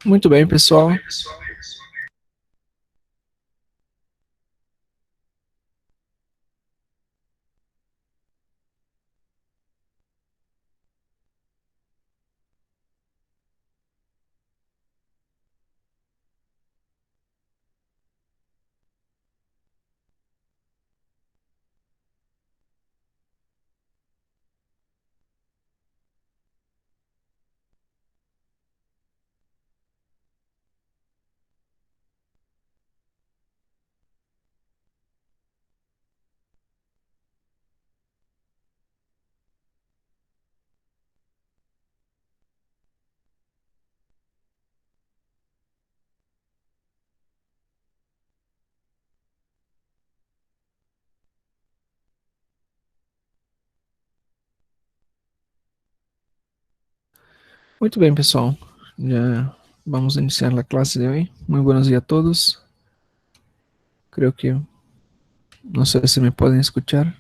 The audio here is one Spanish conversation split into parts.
Muito bem, pessoal. Muito bem, pessoal. Já vamos iniciar a classe de hoje. Muito buenos dias a todos. Creo que no sé si me pueden escuchar.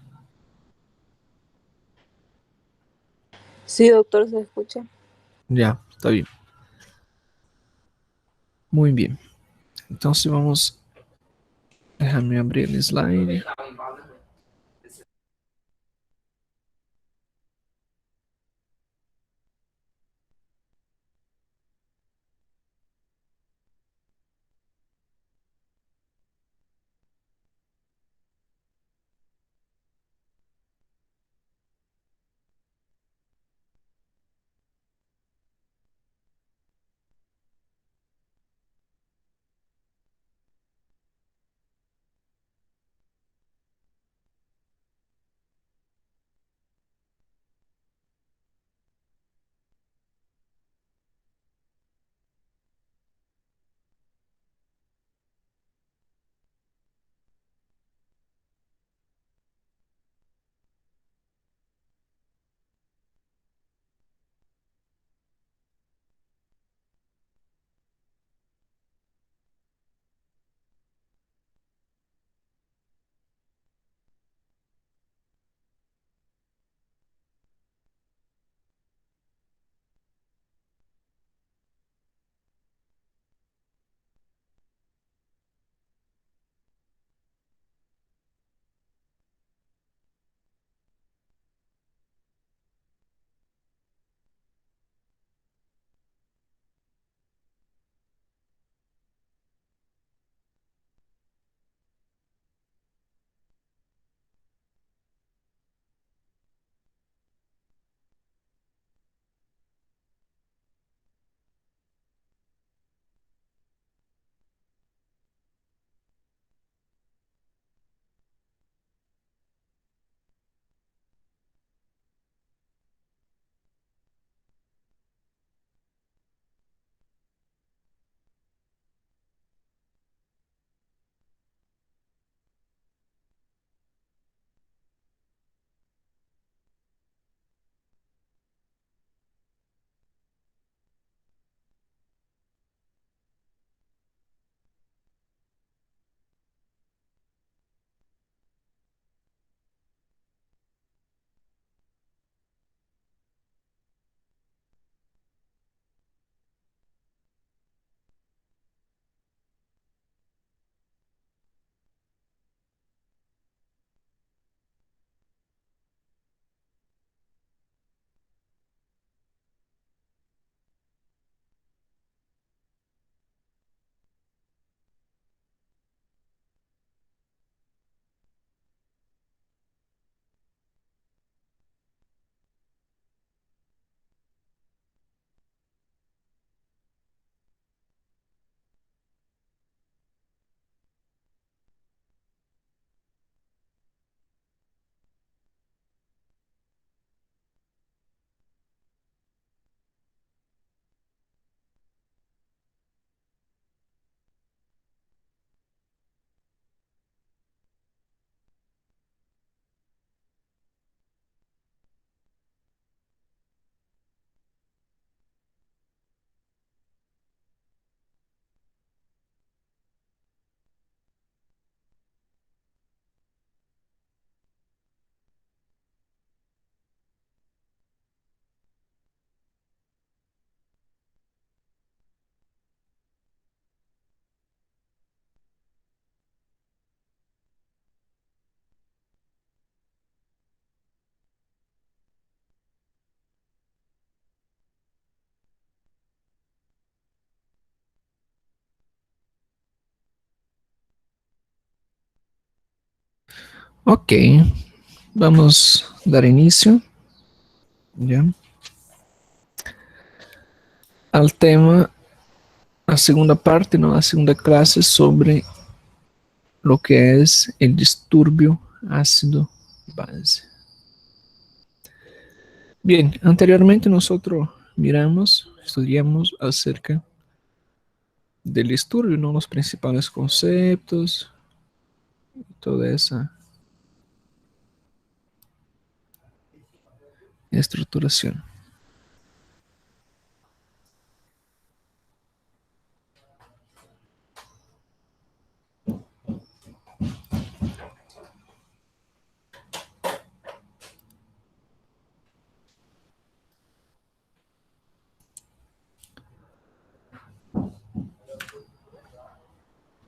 Sí, doctor, se escucha. Ya, está bien. Muy bien. Entonces vamos, déjame abrir el slide. Ok, vamos a dar inicio ya al tema, a segunda parte, ¿no? La segunda clase sobre lo que es el disturbio ácido-base. Bien, anteriormente nosotros miramos, estudiamos acerca del disturbio, ¿no? Los principales conceptos, toda esa estructuración.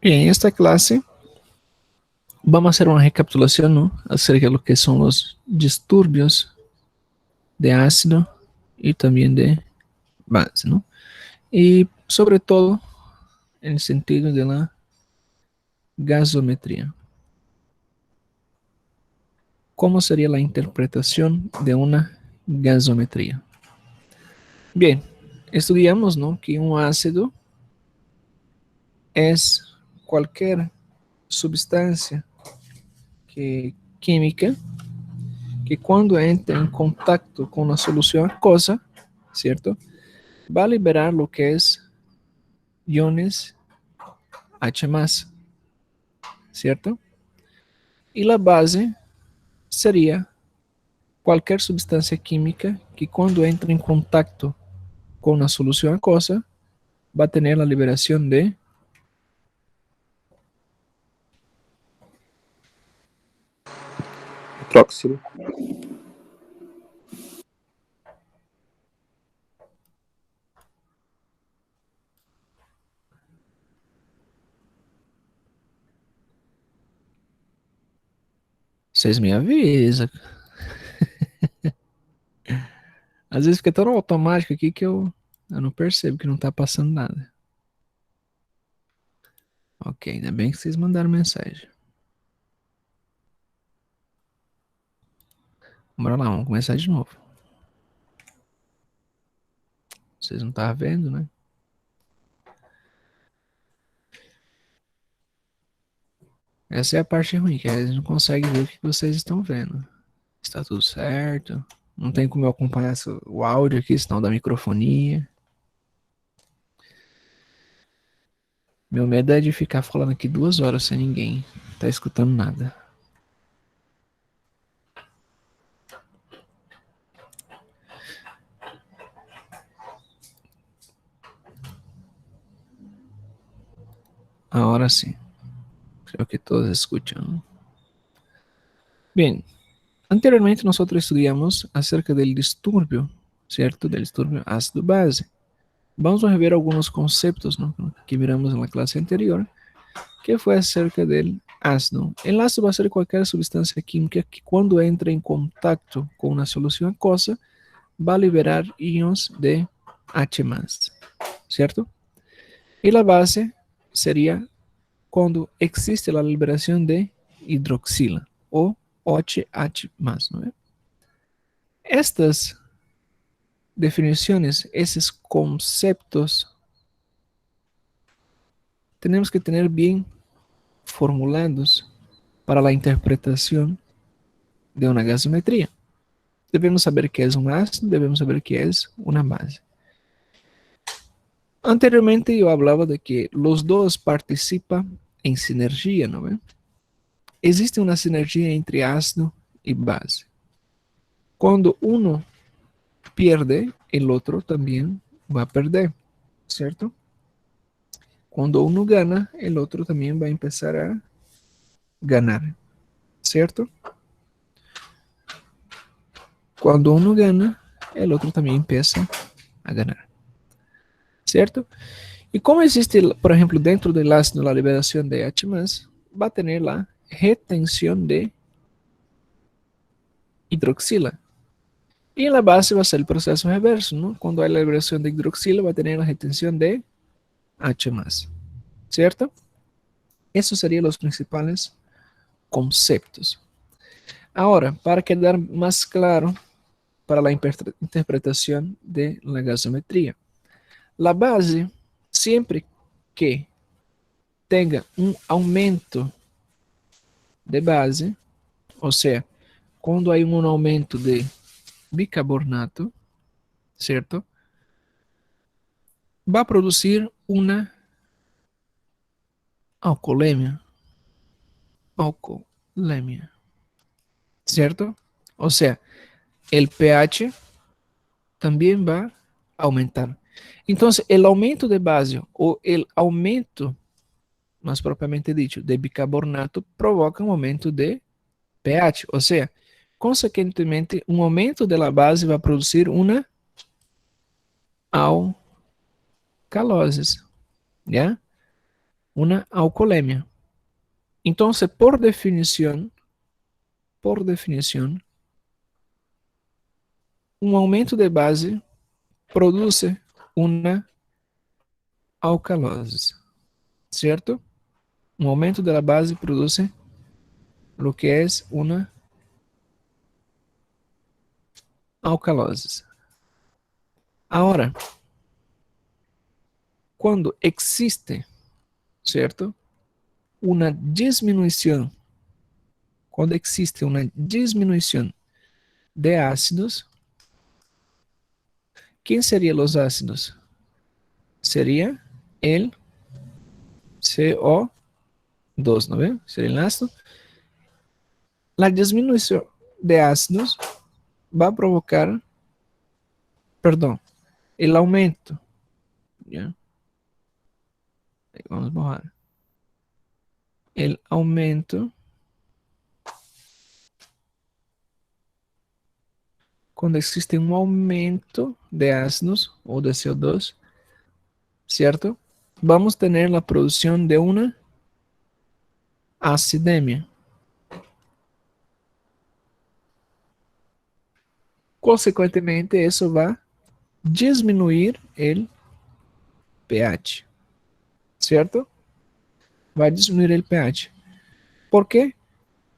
Bien, en esta clase vamos a hacer una recapitulación, ¿no? Acerca de lo que son los disturbios de ácido y también de base, ¿no? Y sobre todo en el sentido de la gasometría. ¿Cómo sería la interpretación de una gasometría? Bien, estudiamos, ¿no? Que un ácido es cualquier sustancia química que cuando entra en contacto con una solución acuosa, ¿cierto? Va a liberar lo que es iones H+, ¿cierto? Y la base sería cualquier sustancia química que cuando entra en contacto con una solución acuosa va a tener la liberación de Próximo. Vocês me avisam. Às vezes fica tão automático aqui que eu não percebo que não tá passando nada. Ok, ainda bem que vocês mandaram mensagem. Bora lá, vamos começar de novo. Vocês não estavam vendo, né? Essa é a parte ruim, que a gente não consegue ver o que vocês estão vendo. Está tudo certo. Não tem como eu acompanhar o áudio aqui, senão da microfonia. Meu medo é de ficar falando aqui 2 horas sem ninguém tá escutando nada. Ahora sí. Creo que todos escuchan. Bien. Anteriormente nosotros estudiamos acerca del disturbio, ¿cierto? Del disturbio ácido-base. Vamos a rever algunos conceptos, ¿no? Que miramos en la clase anterior, que fue acerca del ácido. El ácido va a ser cualquier sustancia química que cuando entra en contacto con una solución acuosa va a liberar íons de H+, ¿cierto? Y la base sería cuando existe la liberación de hidroxila o OH+, ¿no? Estas definiciones, esos conceptos, tenemos que tener bien formulados para la interpretación de una gasometría. Debemos saber qué es un ácido, debemos saber qué es una base. Anteriormente yo hablaba de que los dos participan en sinergia, ¿no ven? Existe una sinergia entre ácido y base. Cuando uno pierde, el otro también va a perder, ¿cierto? Cuando uno gana, el otro también va a empezar a ganar, ¿cierto? Cuando uno gana, el otro también empieza a ganar, ¿cierto? Y como existe, por ejemplo, dentro del ácido la liberación de H+, va a tener la retención de hidroxila. Y en la base va a ser el proceso reverso, ¿no? Cuando hay la liberación de hidroxila va a tener la retención de H+, ¿cierto? Esos serían los principales conceptos. Ahora, para quedar más claro para la interpretación de la gasometría, la base, siempre que tenga un aumento de base, ou seja, quando há um aumento de bicarbonato, certo? Vai produzir uma alcoolemia. Alcoolemia, certo? Ou seja, o pH também vai aumentar. Então, o aumento de base ou o aumento, mais propriamente dito, de bicarbonato provoca um aumento de pH. Ou seja, consequentemente, um aumento da base vai produzir uma alcalose, ¿ya? Una alcoholemia. Entonces, por definición, un aumento de base produce una alcalose, ¿cierto? Un aumento de la base produce lo que es una alcalose. Ahora, cuando existe, ¿cierto? Una disminución, cuando existe una disminución de ácidos, ¿quién serían los ácidos? Sería el CO2, ¿no ve? Sería el ácido. La disminución de ácidos va a provocar, perdón, el aumento, ¿ya? Ahí vamos a bajar. El aumento, cuando existe un aumento de ácidos o de CO2, ¿cierto? Vamos a tener la producción de una acidemia. Consecuentemente, eso va a disminuir el pH, ¿cierto? Va a disminuir el pH. ¿Por qué?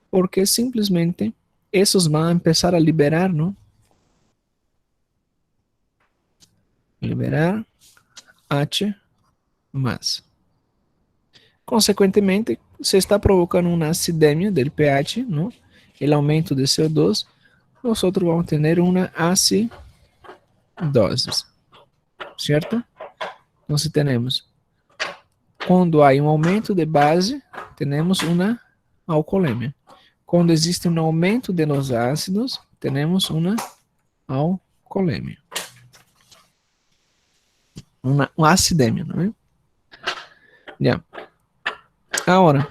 Porque simplesmente esos van a empezar a liberar, ¿no? Liberar H más. Consequentemente, se está provocando uma acidemia del pH, ¿no? El aumento de CO2, nosotros vamos a tener una acidosis, ¿cierto? Entonces tenemos, quando há um aumento de base, temos uma alcoolemia. Quando existe um aumento de los ácidos, temos uma alcoolemia. Uma acidemia, não é? Ya. Ahora,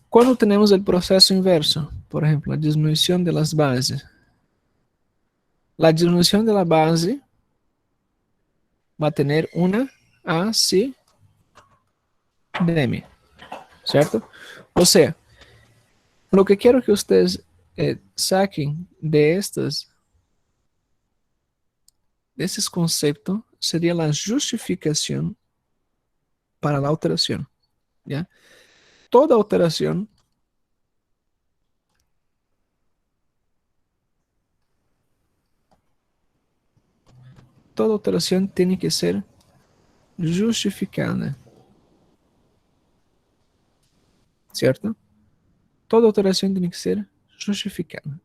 cuando tenemos el proceso inverso, por ejemplo, la disminución de las bases, la disminución de la base va a tener una acidemia, ¿cierto? O sea, lo que quiero que ustedes saquen de esses conceptos sería la justificación para la alteración, ¿ya? Toda alteración tiene que ser justificada, ¿cierto? Toda alteración tiene que ser justificada.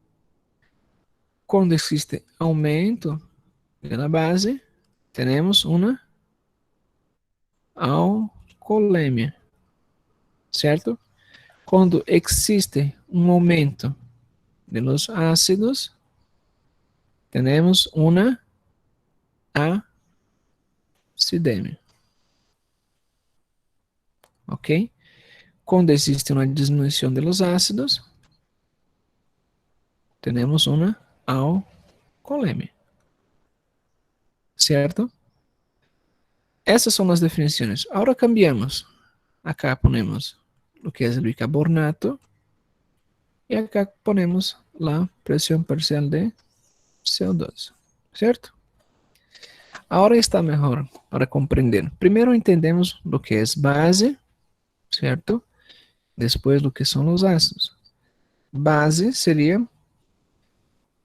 Quando existe aumento na base, temos uma alcoolemia, certo? Quando existe um aumento de los ácidos, temos uma acidemia, ok? Quando existe uma diminuição de los ácidos, temos uma alcoolemia, certo? Essas são as definições. Agora cambiamos. Acá ponemos o que é o bicarbonato e acá ponemos a pressão parcial de CO2, certo? Agora está melhor para compreender. Primeiro entendemos o que é base, certo? Depois o que são os ácidos. Base seria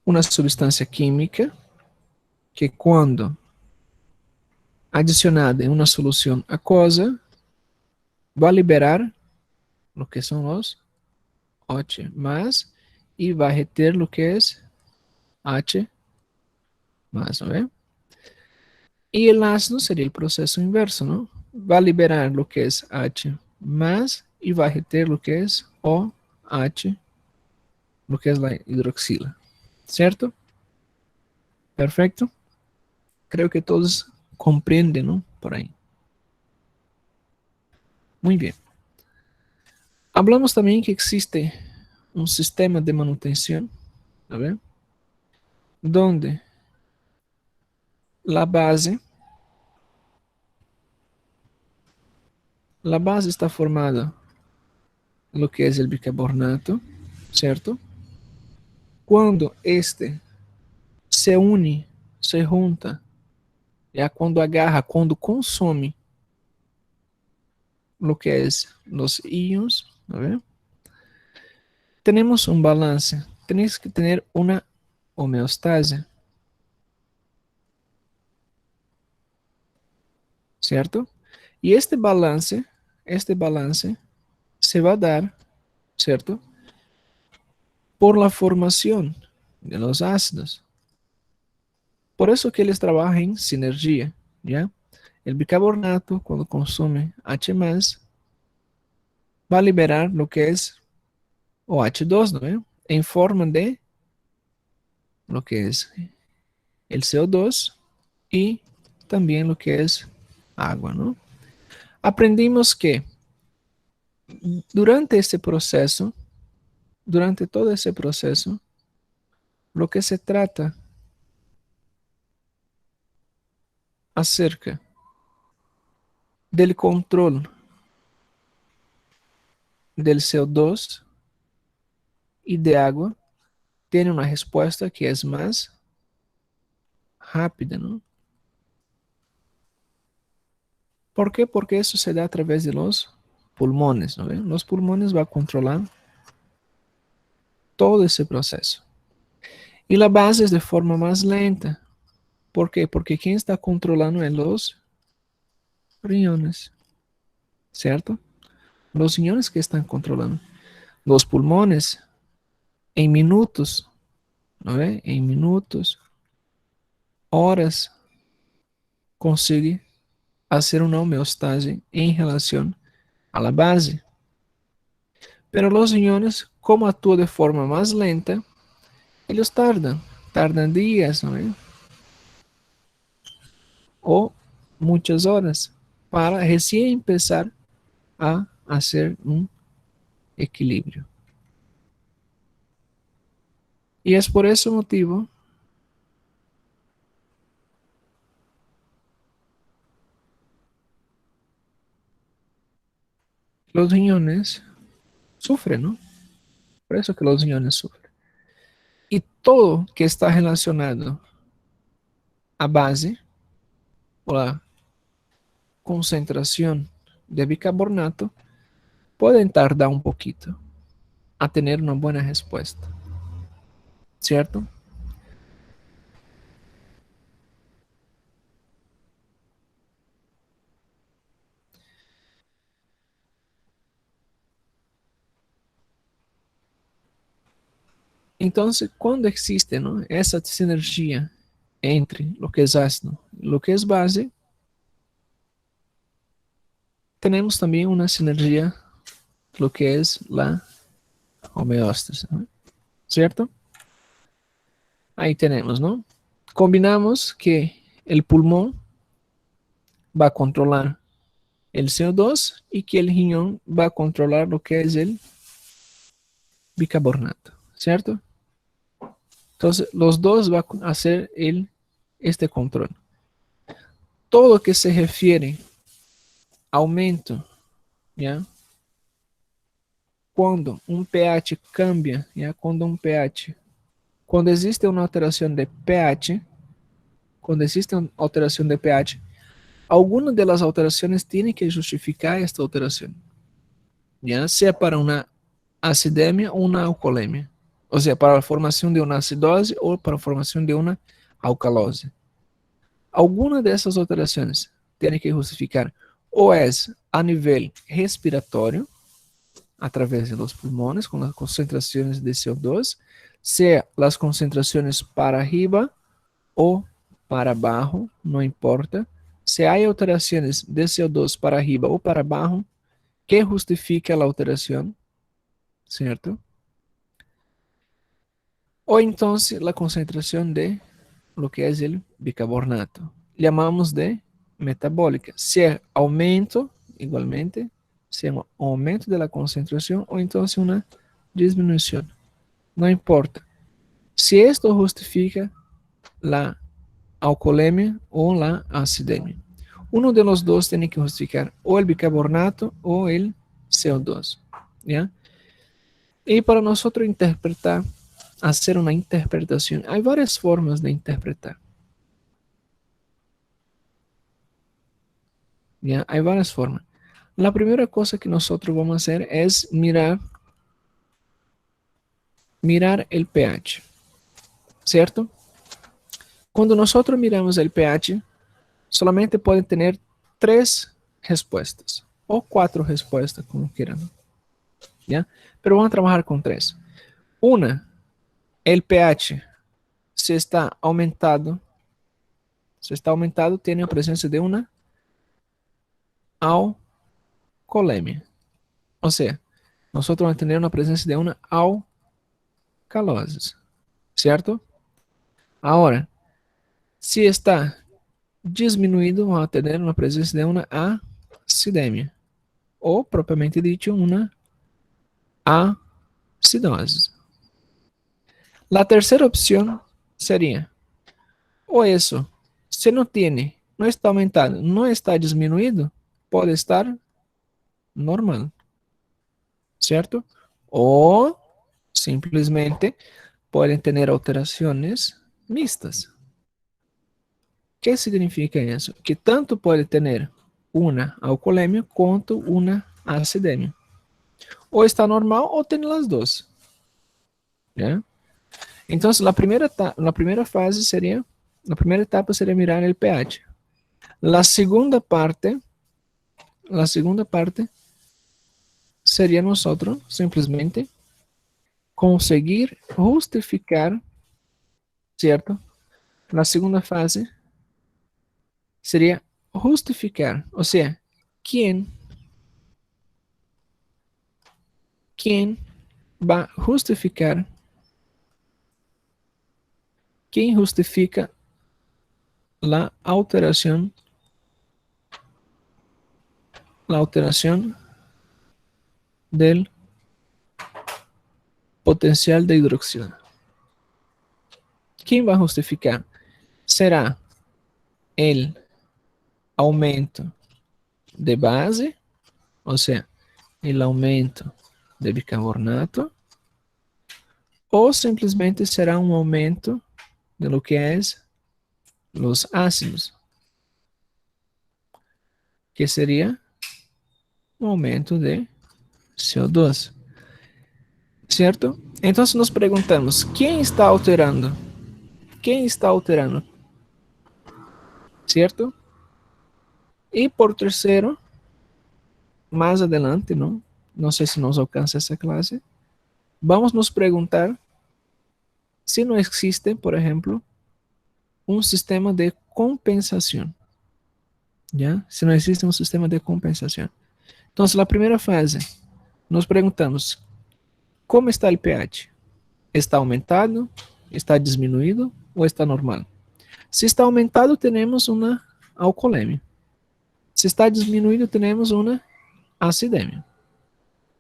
una sustancia química que cuando adicionada en una solución acuosa va a liberar lo que son los OH más y va a retener lo que es H más, ¿no? Y el ácido sería el proceso inverso, ¿no? Va a liberar lo que es H más y va a retener lo que es OH, lo que es la hidroxila, ¿cierto? Perfecto. Creo que todos comprenden, ¿no? Por ahí. Muy bien. Hablamos también que existe un sistema de manutención, ¿a ver? Donde la base está formada lo que es el bicarbonato, ¿cierto? Cuando este se une, se junta, ya cuando agarra, cuando consome lo que es los íons, a ver, tenemos un balance, tenéis que tener una homeostasia, ¿cierto? Y este balance se va a dar, ¿cierto? Por la formación de los ácidos. Por eso que eles trabajan en sinergia, ¿ya? El bicarbonato, cuando consume H+, va a liberar lo que es OH2, ¿no? En forma de lo que es el CO2 y también lo que es agua, ¿no? Aprendimos que durante este proceso, durante todo ese proceso, lo que se trata acerca del control del CO2 y de agua tiene una respuesta que es más rápida, ¿no? ¿Por qué? Porque eso se da a través de los pulmones, ¿no? Los pulmones van a controlar todo ese proceso. Y la base es de forma más lenta. ¿Por qué? Porque quien está controlando es los riñones, ¿cierto? Los riñones que están controlando. Los pulmones, en minutos, ¿no ve? En minutos, horas, consigue hacer una homeostasis en relación a la base. Pero los riñones, como actúan de forma más lenta, ellos tardan días, ¿no ve? O muchas horas para recién empezar a hacer un equilibrio. Y es por ese motivo los riñones sufren, ¿no? Por eso que los riñones sufren. Y todo que está relacionado a base o la concentración de bicarbonato pueden tardar un poquito a tener una buena respuesta, ¿cierto? Entonces, cuando existe, ¿no? Esa sinergia entre lo que es ácido y lo que es base, tenemos también una sinergia, lo que es la homeostasis, ¿no? ¿Cierto? Ahí tenemos, ¿no? Combinamos que el pulmón va a controlar el CO2 y que el riñón va a controlar lo que es el bicarbonato, ¿cierto? Entonces, los dos van a hacer este control. Todo lo que se refiere a aumento, ¿ya? Cuando un pH cambia, ¿ya? Cuando existe una alteración de pH, alguna de las alteraciones tiene que justificar esta alteración, ya sea para una acidemia o una alcoholemia. O sea, para la formación de una acidose o para la formación de una alcalose. Alguna de essas alterações tem que justificar ou é a nível respiratório, através de los pulmones, com as concentrações de CO2, seja as concentrações para arriba ou para abaixo, não importa. Se há alterações de CO2 para arriba ou para abaixo, que justifique a alteração, certo? Ou então a concentração de lo que é o bicarbonato. Llamamos de metabólica. Se é aumento, igualmente, se é um aumento da concentração ou então se uma disminuição. Não importa. Se isto justifica a alcoolemia ou a acidemia. Um de los dois tem que justificar ou o bicarbonato ou o CO2. ¿Ya? E para nós interpretar, fazer uma interpretação, há várias formas de interpretar. ¿Ya? Hay varias formas. La primera cosa que nosotros vamos a hacer es mirar el pH, ¿cierto? Cuando nosotros miramos el pH, solamente pueden tener 3 respuestas o 4 respuestas, como quieran, ¿ya? Pero vamos a trabajar con 3. Una, el pH se está aumentado, tiene la presencia de una alcoolemia. O sea, nosotros vamos a tener una presencia de una alcalose, ¿cierto? Ahora, si está disminuído, vamos a tener una presencia de una acidemia, o propiamente dicho, una acidosis. La tercera opción sería, o eso, se no tiene, no está aumentado, no está disminuido, puede estar normal, ¿cierto? O simplesmente pueden tener alteraciones mixtas. ¿Qué significa eso? Que tanto puede tener una alcoolemia quanto una acidemia. O está normal o tiene las dos. ¿Ya? Entonces, la primera etapa sería mirar el pH. La segunda parte sería nosotros simplemente conseguir justificar, ¿cierto? La segunda fase sería justificar, o sea, ¿quién va a justificar? ¿Quién justifica la alteración del potencial de hidroxila? ¿Quién va a justificar? ¿Será el aumento de base, o sea, el aumento de bicarbonato, o simplesmente será un aumento de lo que es los ácidos, que sería un aumento de CO2, ¿cierto? Entonces nos preguntamos, ¿quién está alterando? ¿Quién está alterando? ¿Cierto? Y por tercero, más adelante, ¿no? No sé si nos alcanza esa clase, vamos a nos preguntar si no existe, por ejemplo, un sistema de compensación. ¿Ya? Si no existe un sistema de compensación. Entonces, la primera fase, nos preguntamos, ¿cómo está el pH? ¿Está aumentado? ¿Está disminuido? ¿O está normal? Si está aumentado, tenemos una alcoolemia. Si está disminuido, tenemos una acidemia.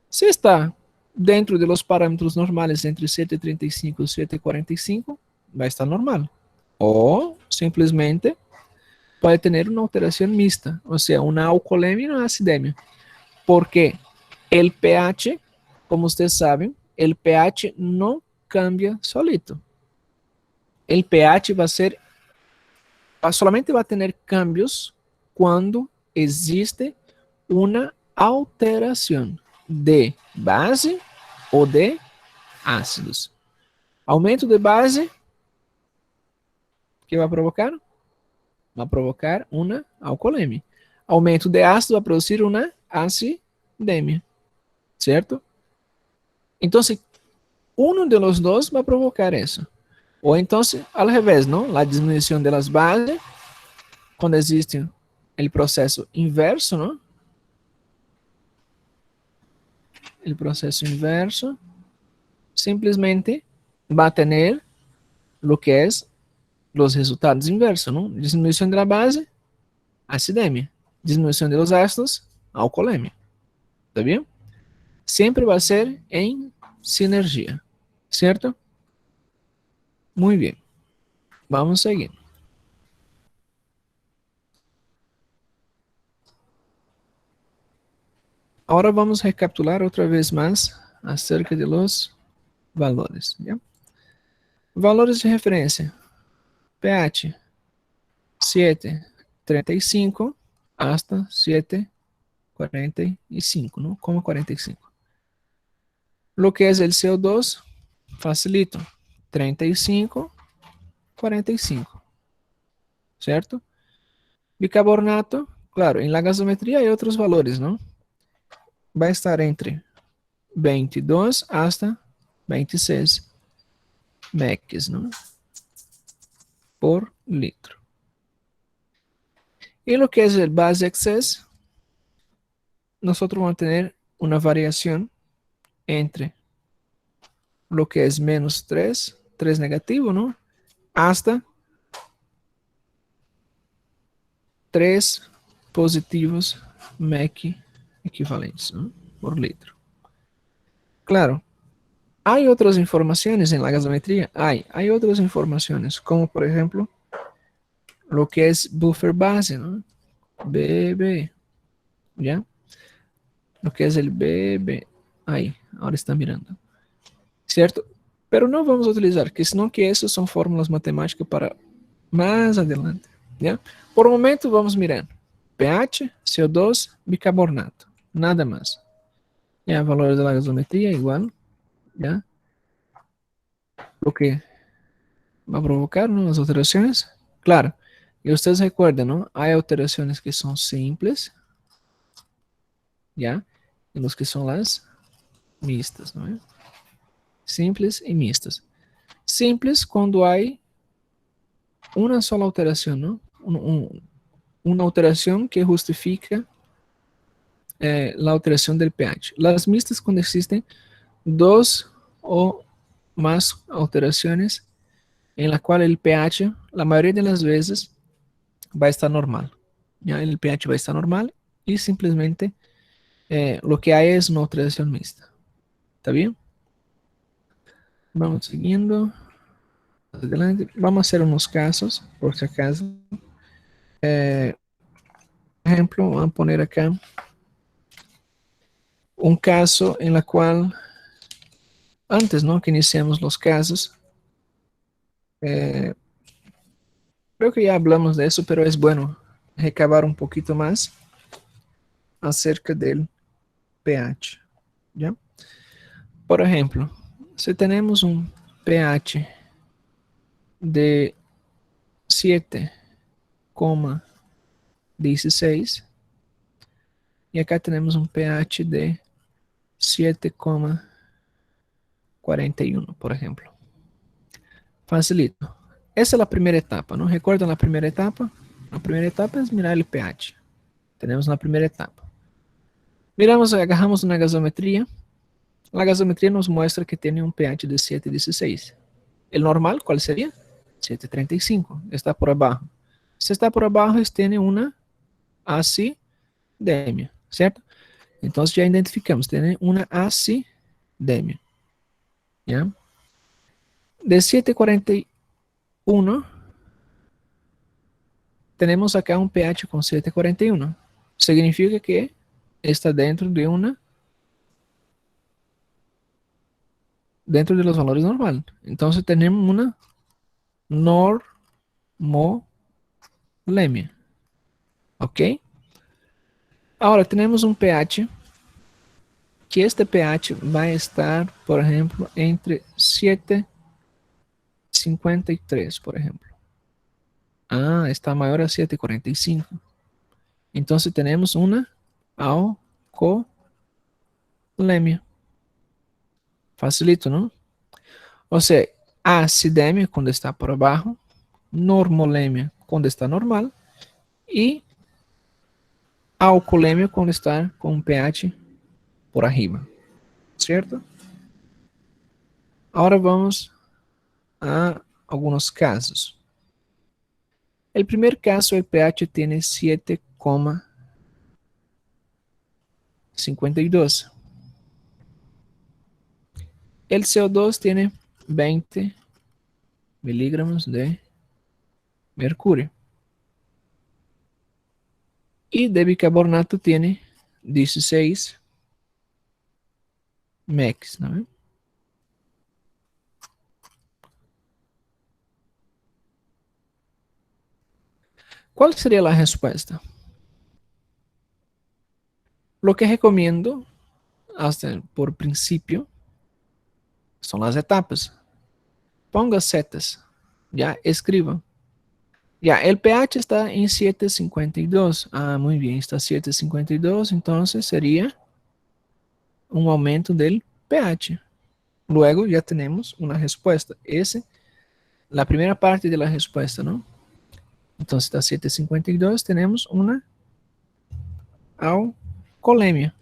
Si está dentro de los parámetros normales entre 7,35 y 7,45, va a estar normal. O simplesmente puede tener una alteración mixta, o sea, una alcoolemia y una acidemia. Porque el pH, como ustedes saben, el pH no cambia solito. El pH solamente va a tener cambios cuando existe una alteración de base o de ácidos. Aumento de base, ¿qué va a provocar? Va a provocar una alcoholemia. Aumento de ácido va a producir una acidemia, ¿cierto? Entonces, uno de los dos va a provocar eso. O entonces, al revés, ¿no? La disminución de las bases, cuando existe el proceso inverso, ¿no? El proceso inverso simplesmente va a tener lo que es los resultados inversos, ¿no? Disminución de la base, acidemia. Disminución de los ácidos, alcoholemia. ¿Está bien? Siempre va a ser en sinergia, ¿cierto? Muy bien. Vamos a seguir. Ahora vamos a recapitular otra vez más acerca de los valores, ¿ya? Valores de referencia. pH 7,35 hasta 7,45, ¿no? Como 45. Lo que es el CO2, facilito. 35, 45. ¿Cierto? Bicarbonato, claro, en la gasometría hay otros valores, ¿no? Va a estar entre 22 hasta 26 meques, ¿no? Por litro. Y lo que es el base excess, nosotros vamos a tener una variación entre lo que es menos 3 negativo, ¿no? Hasta 3 positivos MEC equivalentes, ¿no? Por litro. Claro, hay otras informaciones en la gasometría, hay otras informaciones, como por ejemplo, lo que es buffer base, ¿no? BB, ¿ya? Lo que es el BB, ahí, ahora está mirando, ¿cierto? Pero no vamos a utilizar, que sino que esas son fórmulas matemáticas para más adelante, ¿ya? Por el momento vamos mirando pH, CO2, bicarbonato, nada más. Ya, valores de la gasometría igual, ¿ya? Lo que va a provocar, ¿no? Las alteraciones, claro. Y ustedes recuerdan, ¿no? Hay alteraciones que son simples, ¿ya? Y los que son las mixtas, ¿no? Simples y mixtas. Simples cuando hay una sola alteración, ¿no? Una alteración que justifica la alteración del pH. Las mixtas cuando existen dos o más alteraciones en la cual el pH, la mayoría de las veces, va a estar normal. ¿Ya? El pH va a estar normal y simplemente lo que hay es una alteración mixta. ¿Está bien? Vamos siguiendo. Adelante. Vamos a hacer unos casos, por si acaso. Por ejemplo, vamos a poner acá un caso en la cual, antes, ¿no? Que iniciemos los casos, eh, creo que ya hablamos de eso, pero es bueno recabar un poquito más acerca del pH, ¿ya? Por ejemplo, si tenemos un pH de 7,16 y acá tenemos un pH de 7,41, por ejemplo. Facilito. Esa es la primera etapa, ¿no? ¿Recuerdan la primera etapa? La primera etapa es mirar el pH. Tenemos la primera etapa. Miramos, agarramos una gasometría. La gasometría nos muestra que tiene un pH de 7,16. ¿El normal cuál sería? 7,35. Está por abajo. Si está por abajo, tiene una acidemia, ¿cierto? Entonces ya identificamos, tiene una acidemia. ¿Ya? De 7,41 tenemos acá un pH con 7,41. Significa que está dentro de los valores normales. Entonces tenemos una normolemia. ¿Ok? Ahora tenemos un pH que este pH va a estar, por ejemplo, entre 7 7,53, por ejemplo. Ah, está mayor a 7,45. Entonces tenemos una alcoholemia. Facilito, ¿no? O sea, acidemia cuando está por abajo, normolemia cuando está normal y alcoolemia cuando está con un pH por arriba, ¿cierto? Ahora vamos a algunos casos. El primer caso, el pH tiene 7,52. El CO2 tiene 20 miligramos de mercurio. Y de bicarbonato tiene 16 mex, ¿no? ¿Cuál sería la respuesta? Lo que recomiendo, hasta por principio, son las etapas. Ponga setas, ya escriba. Ya, el pH está en 7,52. Ah, muy bien, está 7,52, entonces sería un aumento del pH. Luego ya tenemos una respuesta. Esa, la primera parte de la respuesta, ¿no? Entonces está 7,52, tenemos una alcoholemia,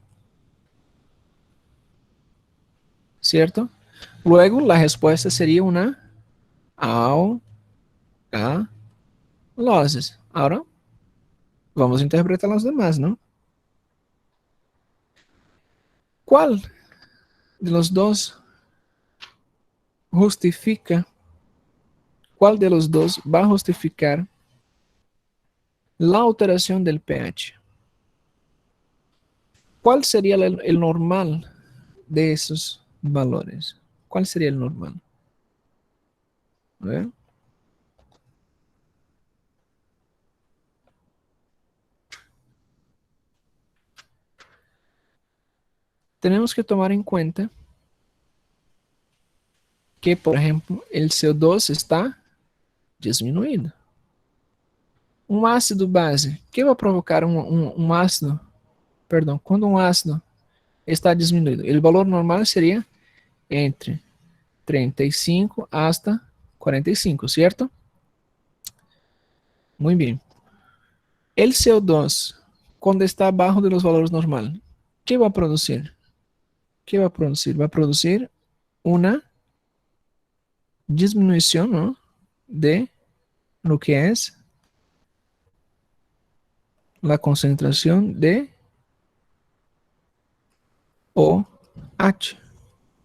¿cierto? Luego la respuesta sería una alcalosis. Ahora vamos a interpretar los demás, ¿no? ¿Cuál de los dos justifica? ¿Cuál de los dos va a justificar la alteración del pH? ¿Cuál sería el normal de esos valores? ¿Cuál sería el normal? A ver. Tenemos que tomar en cuenta que, por ejemplo, el CO2 está disminuido. Um ácido base, que vai provocar um ácido, perdão, quando um ácido está disminuído, o valor normal seria entre 35 hasta 45, ¿cierto? Muy bien. El CO2, cuando está abajo de los valores normales, ¿qué va a producir? ¿Qué va a producir? Va a producir una disminución, ¿no?, de lo que es la concentración de OH,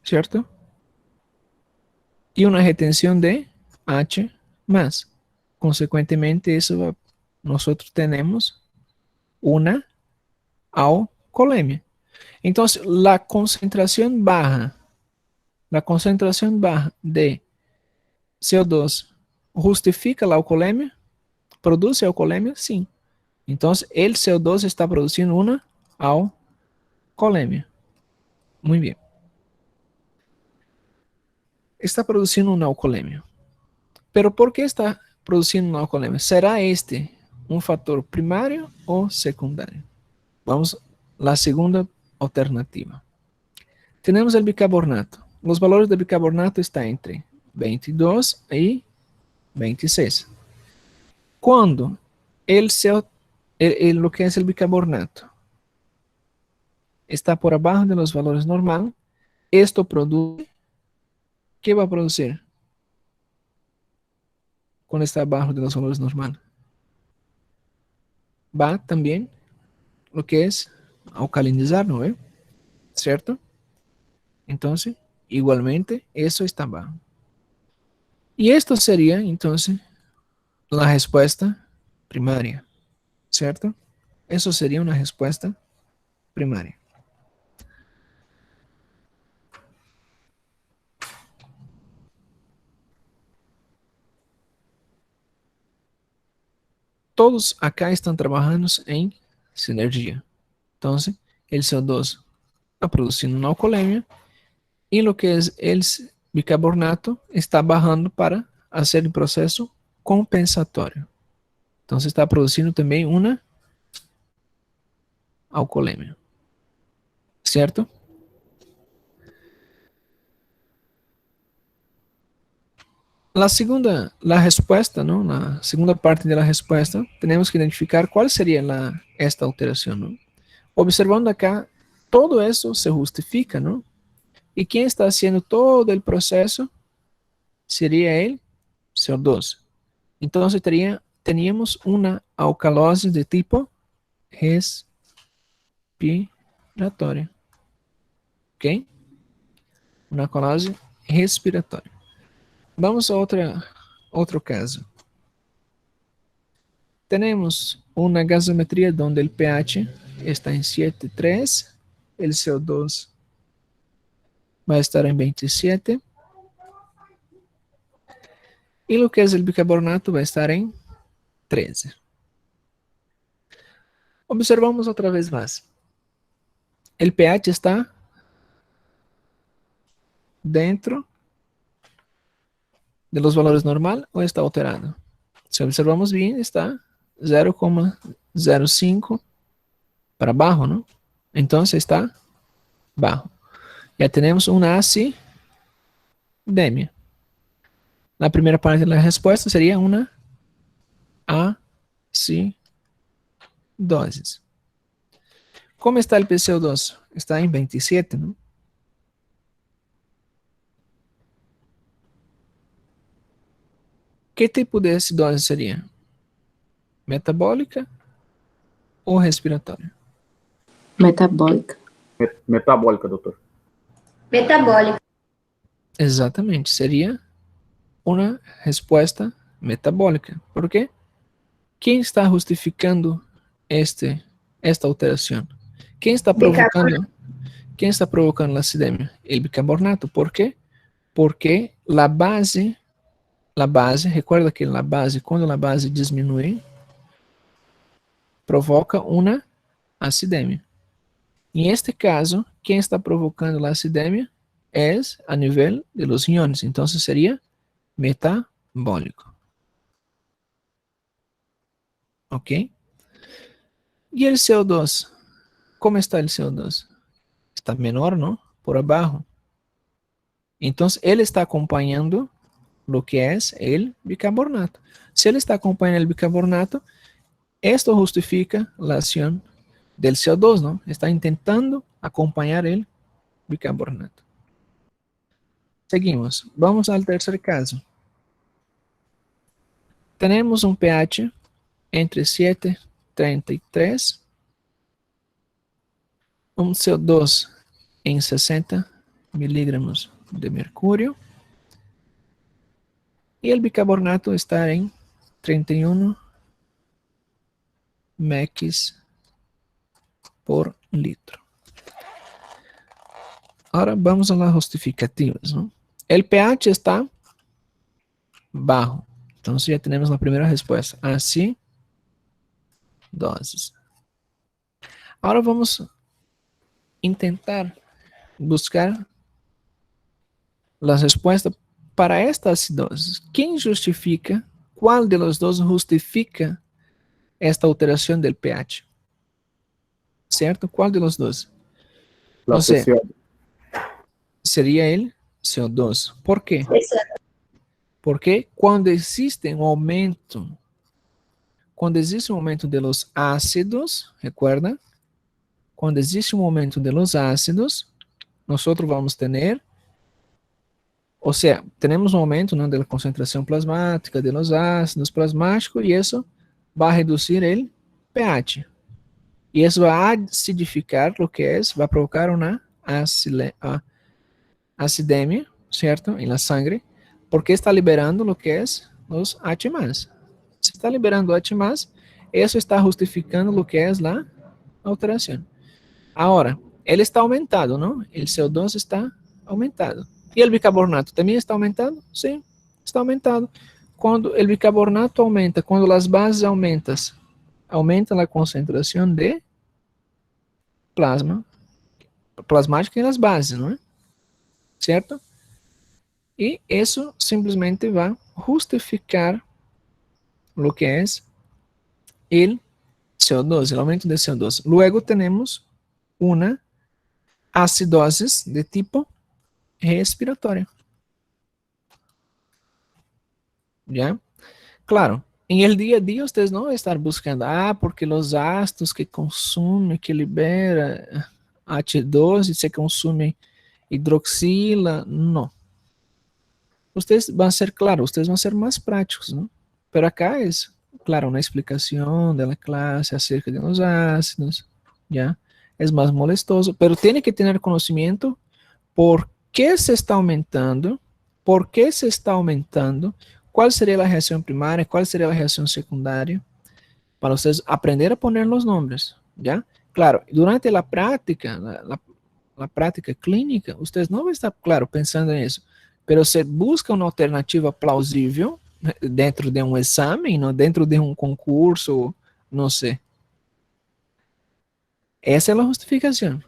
¿cierto? Y una retención de H más. Consecuentemente, nosotros tenemos una alcoholemia. Entonces, la concentración baja de CO2 justifica la alcoholemia, produce alcoholemia, sí. Entonces, el CO2 está produciendo una alcoholemia. Muy bien. Está produciendo una alcoholemia. Pero ¿por qué está produciendo una alcoholemia? ¿Será este un factor primario o secundario? Vamos a la segunda alternativa. Tenemos el bicarbonato. Los valores del bicarbonato están entre 22 y 26. Cuando lo que es el bicarbonato está por abajo de los valores normales, esto produce, ¿qué va a producir cuando está abajo de los valores normales? Va también lo que es alcalinizar, ¿no es? ¿Cierto? Entonces, igualmente, eso está bajo. Y esto sería, entonces, la respuesta primaria, ¿cierto? Eso sería una respuesta primaria. Todos acá están trabajando en sinergia. Entonces, el CO2 está produciendo una alcoholemia y lo que es el bicarbonato está bajando para hacer el proceso compensatório. Entonces está produciendo también una alcoholemia, ¿cierto? La respuesta, ¿no? La segunda parte de la respuesta, tenemos que identificar cuál sería esta alteración, ¿no? Observando acá, todo eso se justifica, ¿no? ¿Y quién está haciendo todo el proceso? Sería el CO2. Entonces teníamos una alcalose de tipo respiratória, ¿ok? Una alcalose respiratória. Vamos a otro caso. Tenemos una gasometría donde el pH está en 7,3, el CO2 va a estar en 27 y lo que es el bicarbonato va a estar en 13. Observamos otra vez más. El pH está dentro de los valores normal o está alterado. Si observamos bien, está 0,05 para abajo, ¿no? Entonces está bajo. Ya tenemos una acidemia. La primera parte de la respuesta sería una acidosis. ¿Cómo está el PCO2? Está en 27, ¿no? ¿Qué tipo de acidosis sería? ¿Metabólica o respiratória? Metabólica. Metabólica, doutor. Metabólica. Exatamente, seria uma resposta metabólica. ¿Por quê? Quem está justificando esta alteração? Quem está provocando? Quem está provocando a acidemia? El bicarbonato. ¿Por quê? Porque a base, recuerda que a base, quando a base diminui, provoca uma acidemia. Em este caso, quem está provocando a acidemia é a nível de los iones. Então, seria metabólico. ¿Ok? ¿Y el CO2? ¿Cómo está el CO2? Está menor, ¿no? Por abajo. Entonces, él está acompañando lo que es el bicarbonato. Si él está acompañando el bicarbonato, esto justifica la acción del CO2, ¿no? Está intentando acompañar el bicarbonato. Seguimos. Vamos al tercer caso. Tenemos un pH entre 7,33, un CO2 en 60 miligramos de mercurio y el bicarbonato está en 31 mx por litro. Ahora vamos a las justificativas, ¿no? El pH está bajo. Entonces ya tenemos la primera respuesta. Así, dosis. Ahora vamos a intentar buscar la respuesta para esta acidosis. ¿Quién justifica? ¿Cuál de los dos justifica esta alteración del pH? ¿Cierto? ¿Cuál de los dos? La O sea, PCO. sería el CO2. ¿Por qué? Exato. Porque quando existe um aumento de los ácidos, recuerda, quando existe um aumento de los ácidos, nós vamos ter, ou seja, temos um aumento, ¿no?, da concentração plasmática de los ácidos plasmáticos e isso vai reduzir o pH. E isso vai acidificar o que é, vai provocar uma acidemia, certo, em la sangre, porque está liberando o que é os H+. Se está liberando H+, isso está justificando o que é a alteração. Agora, ele está aumentado, não? O CO2 está aumentado. E o bicarbonato também está aumentado? Sim, está aumentado. Quando o bicarbonato aumenta, quando as bases aumentam, aumenta a concentração de plasmática nas bases, não é? Certo? Y eso simplemente va a justificar lo que es el CO2, el aumento de CO2. Luego tenemos una acidosis de tipo respiratorio. ¿Ya? Claro, en el día a día ustedes no van a estar buscando, porque los ácidos que consume, que libera H2 y se consume hidroxila, no. Ustedes van a ser, claro, ustedes van a ser más prácticos, ¿no? Pero acá es, claro, una explicación de la clase acerca de los ácidos, ¿ya? Es más molestoso, pero tiene que tener conocimiento por qué se está aumentando, por qué se está aumentando, cuál sería la reacción primaria, cuál sería la reacción secundaria, para ustedes aprender a poner los nombres, ¿ya? Claro, durante la práctica, la práctica clínica, ustedes no van a estar, claro, pensando en eso, pero se busca uma alternativa plausível dentro de um exame, não dentro de um concurso, não sei. Essa é a justificação,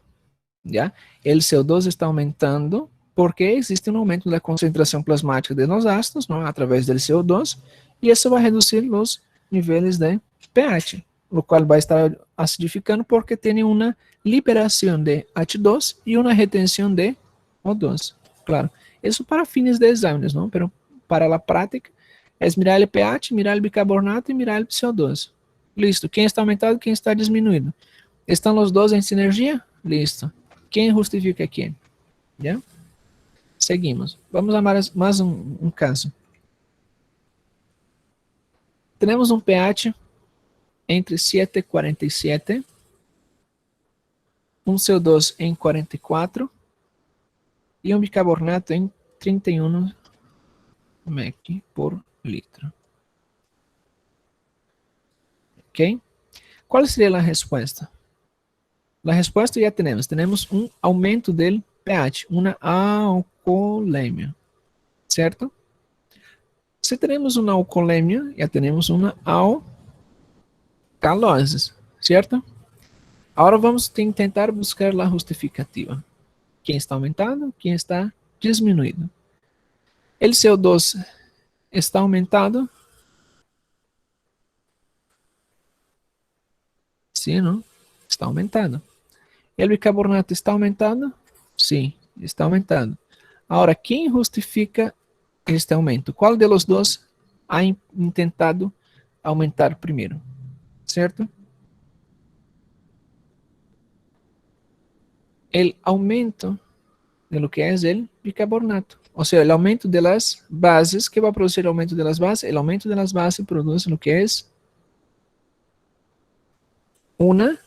¿ya? El CO2 está aumentando porque existe um aumento da concentração plasmática de los ácidos, ¿no? Através del CO2, e isso vai reduzir os níveis de pH, o qual vai estar acidificando porque tem uma liberação de H2 e uma retenção de O2. Claro, isso para fines de exames, não? Pero para a prática é mirar o pH, mirar o bicarbonato e mirar o CO2. Listo. Quem está aumentado, quem está diminuído. Estão os dois em sinergia? Listo. Quem justifica quem? ¿Ya? Seguimos. Vamos a mais um caso. Temos um pH entre 7 e 47, um CO2 em 44 e um bicarbonato em 31 mEq por litro. Ok? Qual seria a resposta? A resposta já temos um aumento do pH, uma alcoolemia, certo? Se temos uma alcoolemia, já temos uma alcalose, certo? Agora vamos tentar buscar a justificativa. Quem está aumentado, quem está diminuído. O CO2 está aumentado? Sim, não? Está aumentado. O bicarbonato está aumentado? Sim, está aumentado. Agora, quem justifica este aumento? Qual de los dois ha intentado aumentar primeiro? Certo? O aumento de lo que é o bicarbonato. Ou seja, o aumento de las bases, que vai produzir o aumento de las bases? O aumento de las bases produz lo que é uma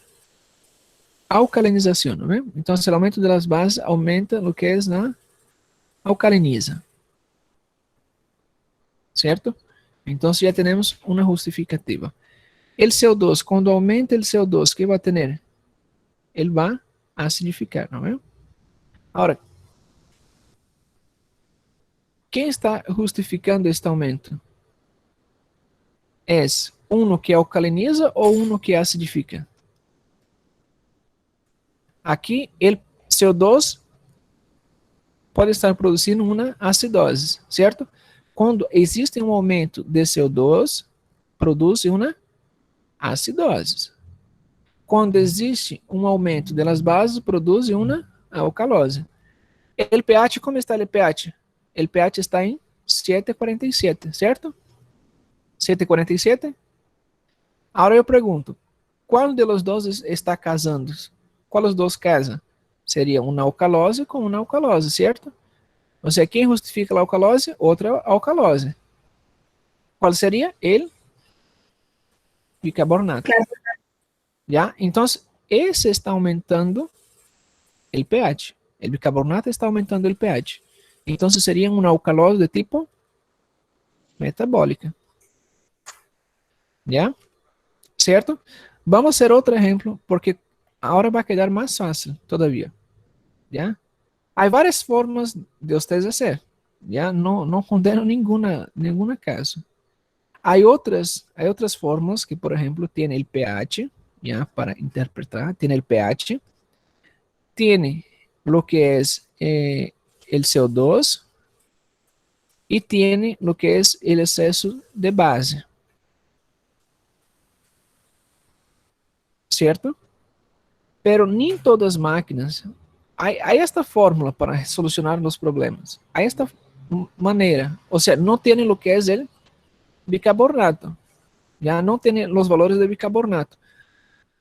alcalinização, não é? Então, o aumento de las bases aumenta o que é na alcaliniza. Certo? Então, já temos uma justificativa. O CO2, quando aumenta o CO2, que vai ter? Ele vai acidificar, não é? Agora, quem está justificando este aumento? É um que alcaliniza ou um que acidifica? Aqui, o CO2 pode estar produzindo uma acidose, certo? Quando existe um aumento de CO2, produz uma acidose. Quando existe um aumento das bases, produz uma alcalose. O pH, como está o pH? O pH está em 7,47, certo? 7,47? Agora eu pergunto, qual dos dois está casando? Qual dos dois casa? Seria uma alcalose com uma alcalose, certo? Ou seja, quem justifica a alcalose? Outra alcalose. Qual seria? El bicarbonato. ¿Ya? Então, esse está aumentando o pH. O bicarbonato está aumentando o pH. Então, seria uma alcalose de tipo metabólica. ¿Ya? ¿Certo? Vamos a hacer outro exemplo, porque agora vai quedar mais fácil todavía. ¿Ya? Há várias formas de ustedes hacer. ¿Ya? No condeno ninguna caso. Há outras formas que, por exemplo, tem o pH, ¿ya? Para interpretar, tem o pH, tem lo que é el CO2, y tiene lo que es el exceso de base, ¿cierto? Pero ni todas las máquinas, hay esta fórmula para solucionar los problemas, hay esta manera, o sea, no tiene lo que es el bicarbonato, ya no tiene los valores de bicarbonato.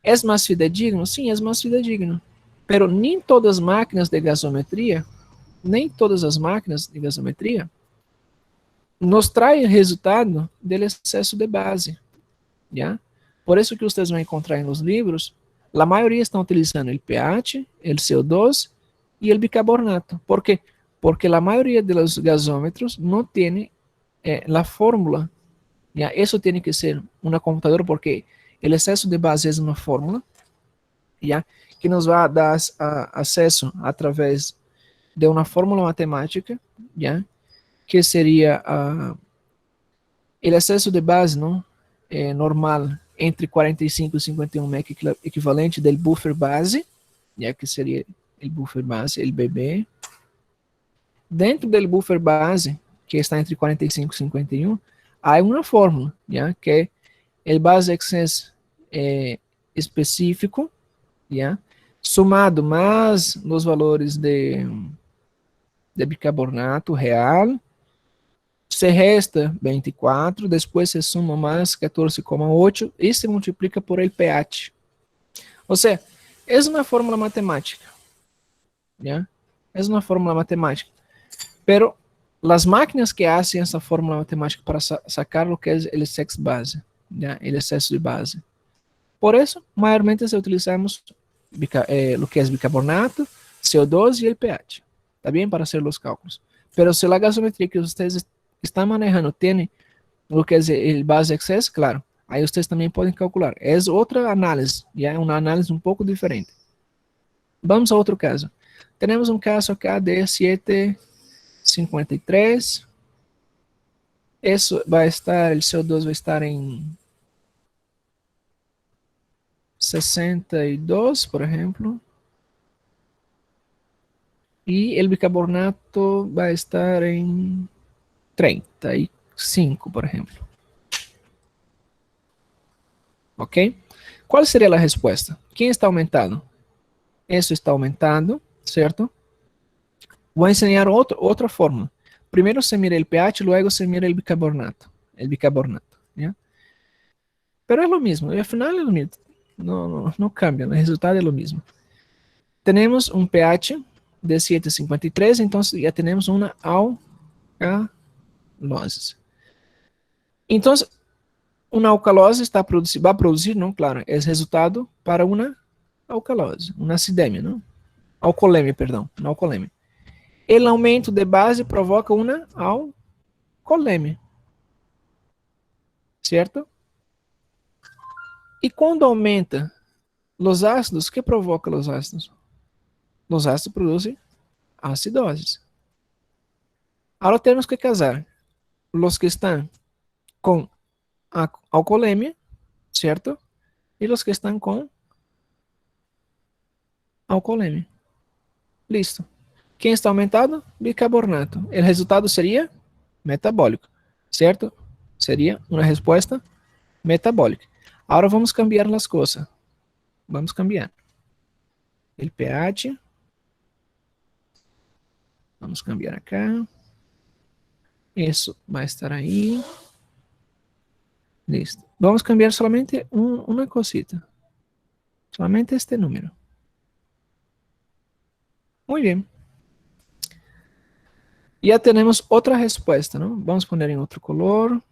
¿Es más fidedigno? Sí, es más fidedigno. Pero ni todas las máquinas de gasometría, nem todas as máquinas de gasometria nos traem resultado do excesso de base, ¿ya? Por isso que vocês vão encontrar nos livros, a maioria estão utilizando o pH, o CO2 e o bicarbonato. ¿Por quê? Porque a maioria dos gasômetros não tem a fórmula, ¿ya? Isso tem que ser uma computadora, porque o excesso de base é uma fórmula, ¿ya? Que nos vai dar acesso através de uma fórmula matemática, ¿ya? Que seria o excesso de base, não? Normal entre 45 e 51 mec equivalente do buffer base, ¿ya? Que seria o buffer base, o BB. Dentro do buffer base, que está entre 45 e 51, há uma fórmula, ¿ya? Que é o base excess específico, ¿ya? Somado mais os valores de bicarbonato real, se resta 24, depois se suma mais 14,8 e se multiplica por el pH. Ou seja, é uma fórmula matemática, ¿ya? É uma fórmula matemática. Pero as máquinas que fazem essa fórmula matemática para sacar o que é o excesso base, ¿ya? O excesso de base. Por isso, maiormente utilizamos o que é bicarbonato, CO2 e o pH. Está bem? Para fazer os cálculos. Pero se a gasometria que vocês estão manejando tem o que é o base excesso, claro, aí vocês também podem calcular. É outra análise, já é uma análise um pouco diferente. Vamos a outro caso. Temos um caso acá de 753. Isso vai estar, o CO2 vai estar em 62, por exemplo. E o bicarbonato vai estar em 35, por exemplo. Ok? Qual seria a resposta? Quem está aumentando? Isso está aumentando, certo? Vou ensinar outra forma. Primeiro se mira o pH, luego se mira o bicarbonato. ¿Ya? Pero é o mesmo, al final é o mesmo. Não cambia, o resultado é o mesmo. Temos um pH de 7,53, então já temos uma alcalose. Então, uma alcalose vai produzir, não, claro, é resultado para uma alcalose, uma acidemia, não? Alcoolemia, perdão, uma alcoolemia. O aumento de base provoca uma alcoolemia, certo? E quando aumenta os ácidos, o que provoca os ácidos? Os ácidos produzem acidose. Agora temos que casar os que estão com alcoolemia, certo? E os que estão com alcoolemia. Listo. Quem está aumentado? Bicarbonato. O resultado seria metabólico, certo? Seria uma resposta metabólica. Agora vamos cambiar as coisas. Vamos cambiar. O pH. Vamos cambiar acá. Isso vai estar aí. Listo. Vamos cambiar solamente uma cosita. Solamente este número. Muito bem. Já temos outra resposta, não? Vamos pôr em outro color.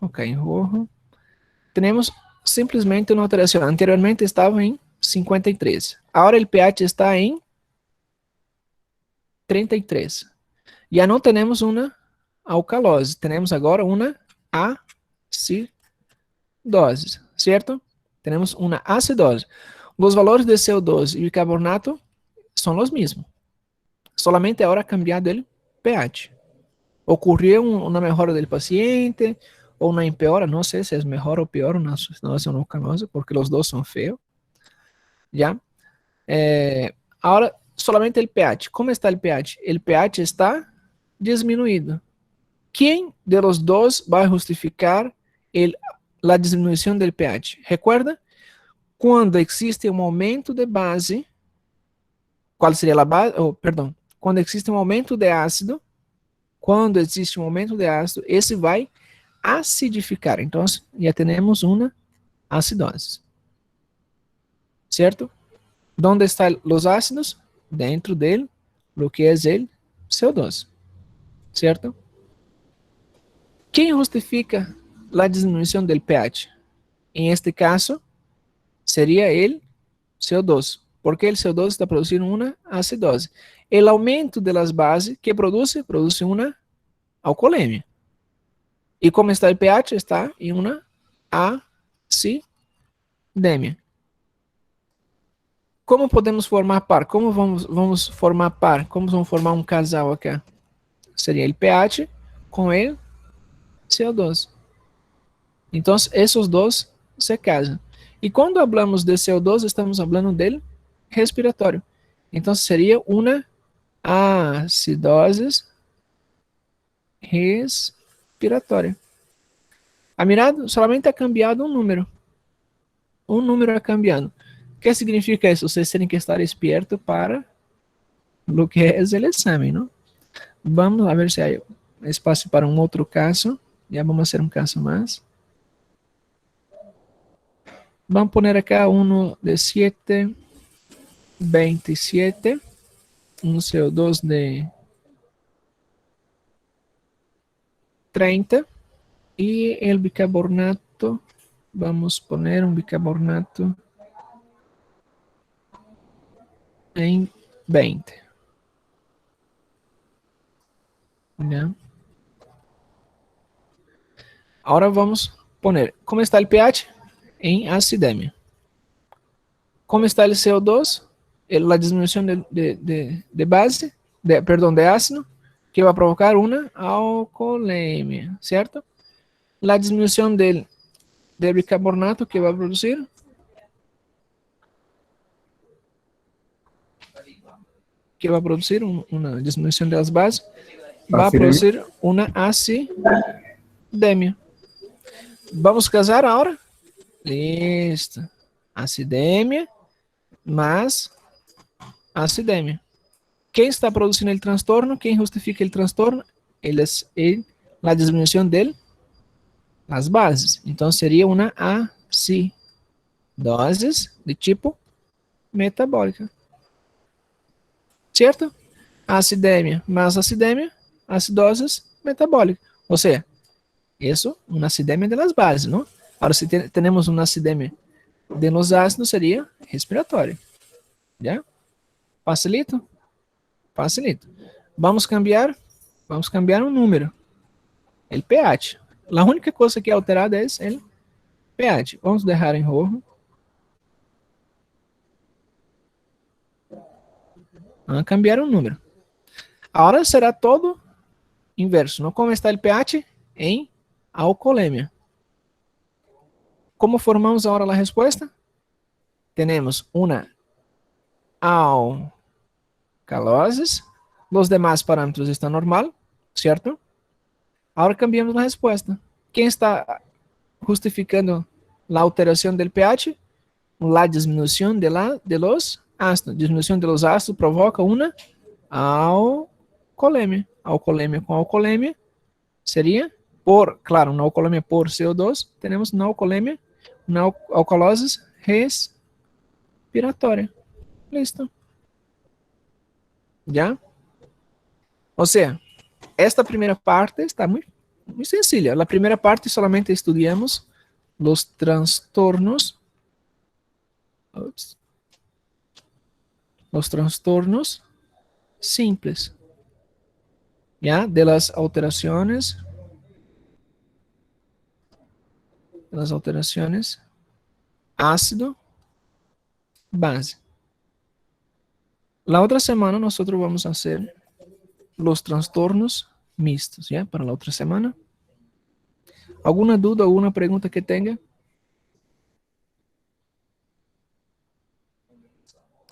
Ok, em rojo. Temos simplesmente uma alteração. Anteriormente estava em 53. Agora o pH está em 33. Já não temos uma alcalose. Temos agora uma acidose, certo? Temos uma acidose. Os valores de CO2 e bicarbonato são os mesmos. Solamente agora cambiado o pH. Ocorreu uma melhora do paciente ou uma empeora, não sei se é melhor ou pior uma acidose ou uma alcalose, porque os dois são feios. Já? Agora, solamente o pH. Como está o pH? O pH está disminuido. ¿Quién de los dos va a justificar la disminuição del pH? Recuerda? Quando existe um aumento de base, qual seria a base? Oh, perdão. Quando existe um aumento de ácido, esse vai acidificar. Então, já temos uma acidose. Certo? ¿Dónde están los ácidos? Dentro de lo que es el CO2. ¿Cierto? ¿Quién justifica la disminución del pH? En este caso, sería el CO2, porque el CO2 está produciendo una acidose. El aumento de las bases, ¿qué produce? Produce una alcoholemia. ¿Y cómo está el pH? Está en una acidemia. Como podemos formar par? Como vamos formar par? Como vamos formar um casal aqui? Seria o pH com o CO2. Então, esses dois se casam. E quando falamos de CO2, estamos falando dele respiratório. Então, seria uma acidose respiratória. ¿Ha mirado? Solamente ha cambiado um número. Um número ha cambiado. O que significa isso? Vocês têm que estar esperto para o que é o exame, não? Vamos a ver se há espaço para um outro caso. Já vamos fazer um caso mais. Vamos poner acá uno de 7,27, um CO2 de 30 e o bicarbonato, vamos poner um bicarbonato em 20. ¿Ya? Ahora vamos poner, ¿cómo está el pH? En acidemia. ¿Cómo está el CO2? La disminución de base, de ácido, que va a provocar una alcoholemia, ¿cierto? La disminución del bicarbonato que va a producir una disminución de las bases, va a producir una acidemia. Vamos casar ahora? Listo. Acidemia más acidemia. ¿Quién está produciendo el trastorno? ¿Quién justifica el trastorno? La disminución de las bases. Entonces sería una acidosis de tipo metabólica. ¿Cierto? Acidemia más acidemia, acidosis metabólica. O sea, eso, una acidemia de las bases, ¿no? Ahora, si tenemos una acidemia de los ácidos, sería respiratoria. ¿Ya? Facilito? Facilito. Vamos a cambiar un número. El pH. La única cosa que é alterada es el pH. Vamos dejar en rojo. Vamos a cambiar un número. Ahora será todo inverso, ¿no? ¿Cómo está el pH? En alcoholemia. ¿Cómo formamos ahora la respuesta? Tenemos una alcalosis. Los demás parámetros están normal, ¿cierto? Ahora cambiamos la respuesta. ¿Quién está justificando la alteración del pH? La disminución de los ácidos. Disminución de los ácidos provoca una alcoholemia. Alcoholemia con alcoholemia sería claro, una alcoholemia por CO2. Tenemos una alcoholemia, una alcalosis respiratoria. Listo. ¿Ya? O sea, esta primera parte está muy sencilla. La primera parte solamente estudiamos los trastornos. Los trastornos simples. ¿Ya? De las alteraciones. Ácido, base. La otra semana nosotros vamos a hacer los trastornos mixtos, ¿ya? Para la otra semana. ¿Alguna duda, alguna pregunta que tenga?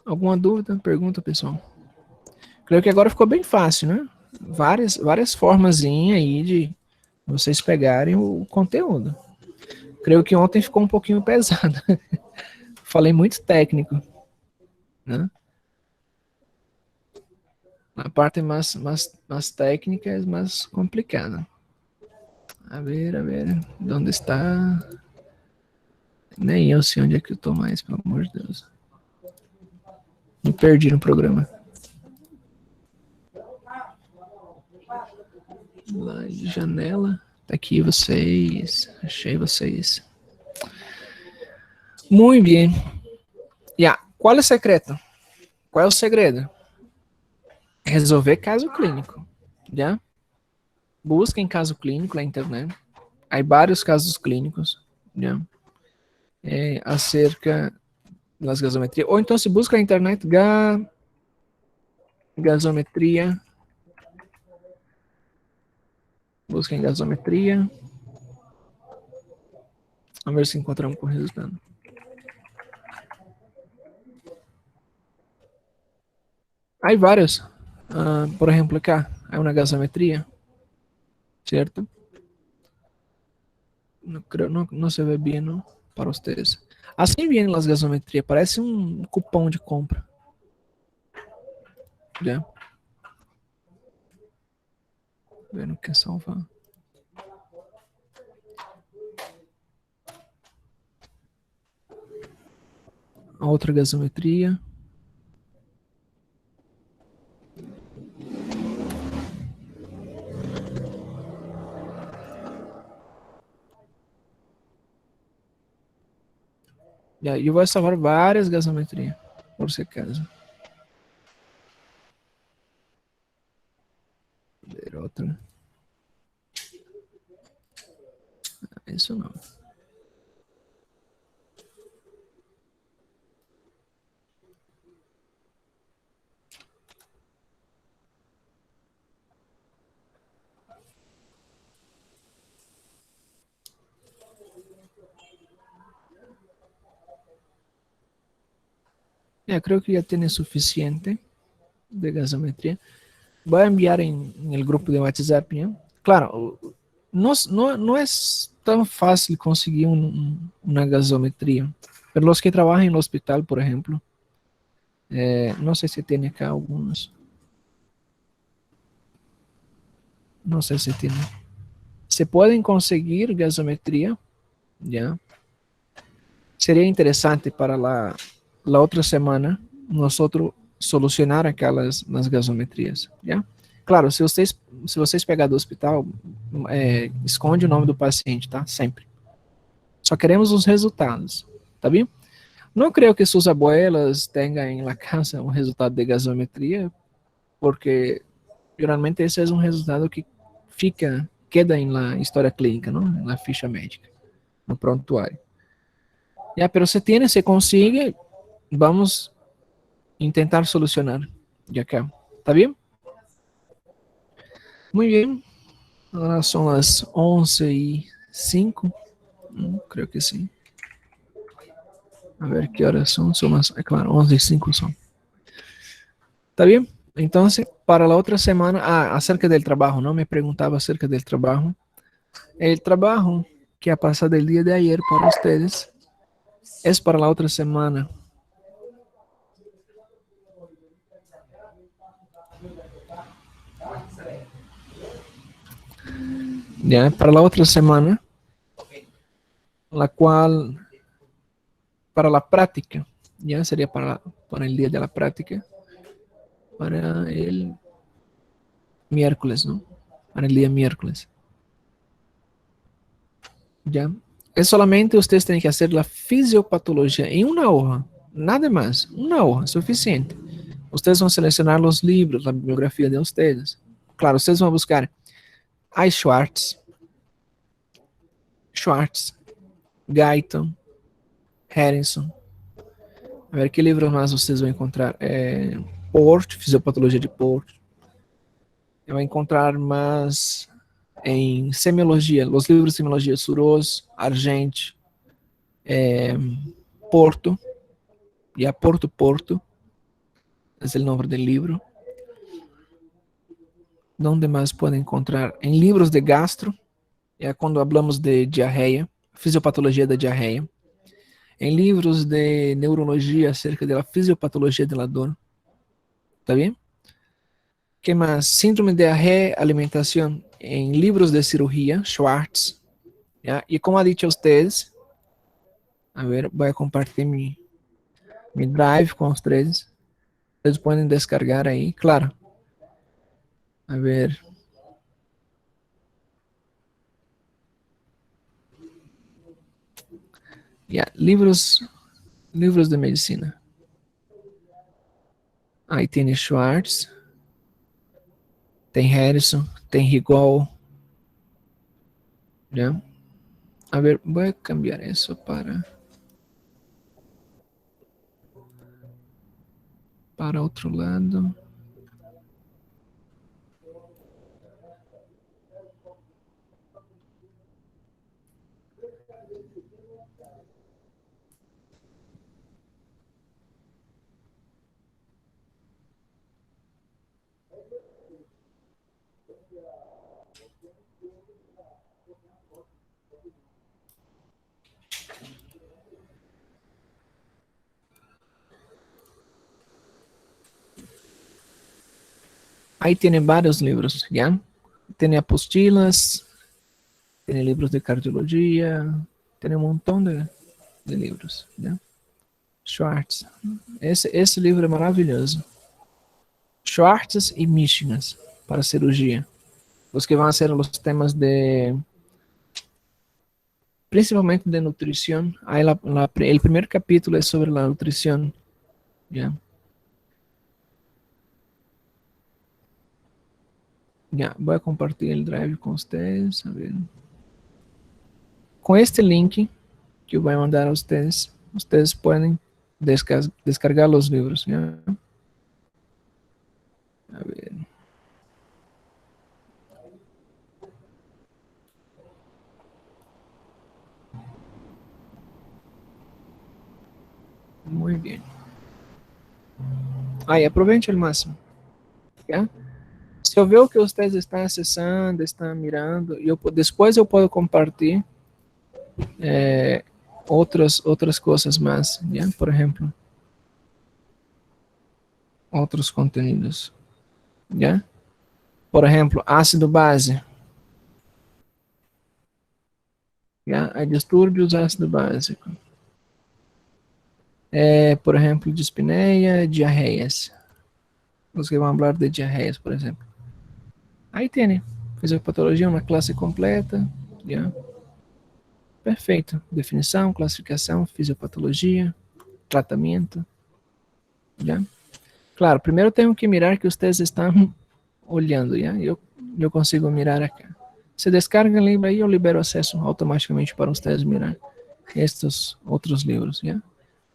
¿Alguma dúvida? Pergunta, pessoal. Creio que agora ficou bem fácil, né? várias formas aí de vocês pegarem o conteúdo. Creio que ontem ficou um pouquinho pesado. Falei muito técnico, né? A parte mais técnica é mais complicada. A ver, onde está? Nem eu sei onde é que eu tô mais, pelo amor de Deus. Me perdi no programa. Lá de janela. Tá aqui vocês. Achei vocês. Muito bem. Ya. Qual é o secreto? Qual é o segredo? Resolver caso clínico. Já? Busquem caso clínico na internet. Há vários casos clínicos. Já? Acerca das gasometrias. Ou então se busca na internet gasometria. Busquem gasometria. Vamos ver se encontramos com o resultado. Há vários. Por exemplo, acá há uma gasometria, certo? Não se ve bem, ¿no? Para vocês. Assim vêm as gasometrias. Parece um cupom de compra. Já? Vendo que salvar. A outra gasometria. E aí eu vou salvar várias gasometrias, por se acaso. Ver outra. Isso não. Creo que ya tiene suficiente de gasometría. Voy a enviar en el grupo de WhatsApp, ¿ya? Claro, no es tan fácil conseguir una gasometría. Pero los que trabajan en el hospital, por ejemplo, no sé si tiene acá algunos. No sé si tiene. Se pueden conseguir gasometría, ¿ya? Sería interesante para la otra semana nosotros solucionar aquelas nas gasometrias, já? Claro, se vocês pegar do hospital, esconde o nome do paciente, tá? Sempre. Só queremos os resultados, tá bem? Não creio que suas abuelas tenham em la casa um resultado de gasometria, porque geralmente esse é um resultado que queda em la história clínica, não? Na ficha médica, no prontuário. Ya, pero se consigue, vamos intentar solucionar de acá. ¿Está bien? Muy bien. Ahora son las 11:05. Creo que sí. A ver qué horas son. Son más, claro, 11:05 son. ¿Está bien? Entonces, para la otra semana, acerca del trabajo, ¿no? Me preguntaba acerca del trabajo. El trabajo que ha pasado el día de ayer para ustedes es para la otra semana. Ya, para la otra semana, la cual, para la práctica, ya sería para el día de la práctica, para el miércoles, ¿no? Para el día miércoles. Ya, es solamente ustedes tienen que hacer la fisiopatología en una hoja, nada más, una hoja, suficiente. Ustedes van a seleccionar los libros, la bibliografía de ustedes. Claro, ustedes van a buscar a Schwartz, Guyton, Harrison. A ver que livro mais vocês vão encontrar. Port, Fisiopatologia de Port. Vai encontrar mais em semiologia, os livros de semiologia Suros, Argente, Porto, e a Porto, é o nome do livro. ¿Dónde más puede encontrar? En libros de gastro, cuando hablamos de diarreia, fisiopatologia da diarreia. Em livros de neurologia acerca da fisiopatologia da dor. ¿Está bien? ¿Qué más? Síndrome de realimentación en libros de cirugía, Schwartz. ¿Ya? Y como ha dicho a ustedes, a ver, voy a compartir mi drive con ustedes. Ustedes pueden descargar ahí, claro. A ver. Ya, livros de medicina. Aí tem Schwartz, tem Harrison, tem Rigol. ¿Ya? A ver, voy a cambiar eso para otro lado. Ahí tienen varios libros, ¿ya? Tiene apostilas, tiene libros de cardiología, tiene un montón de livros, ¿ya? Schwartz. Esse livro é maravilhoso. Schwartz e Michigan para cirurgia. Os que vão ser os temas de... principalmente de nutrición. Ahí el primer capítulo es sobre la nutrición. ¿Ya? Ya, voy a compartir el drive con ustedes. A ver. Con este link que voy a mandar a ustedes, ustedes pueden descargar los libros. ¿Ya? A ver. Muy bien. Aí, aproveite ao máximo. ¿Ya? Se eu ver o que vocês estão acessando, estão mirando, depois eu posso compartilhar outras coisas mais, ¿ya? Por exemplo, outros conteúdos, ¿ya? Por exemplo, ácido base, ¿ya? Hay distúrbios ácido básico. Por exemplo, dispneia, diarreias. Os que vão falar de diarreias, por exemplo. Aí tem, fisiopatologia, uma classe completa, ¿ya? Perfeito. Definição, classificação, fisiopatologia, tratamento, ¿ya? Claro, primeiro tenho que mirar que vocês estão olhando, ¿ya? Eu consigo mirar aqui. Se descarga o livro aí, eu libero acesso automaticamente para vocês mirar estes outros livros, ¿ya?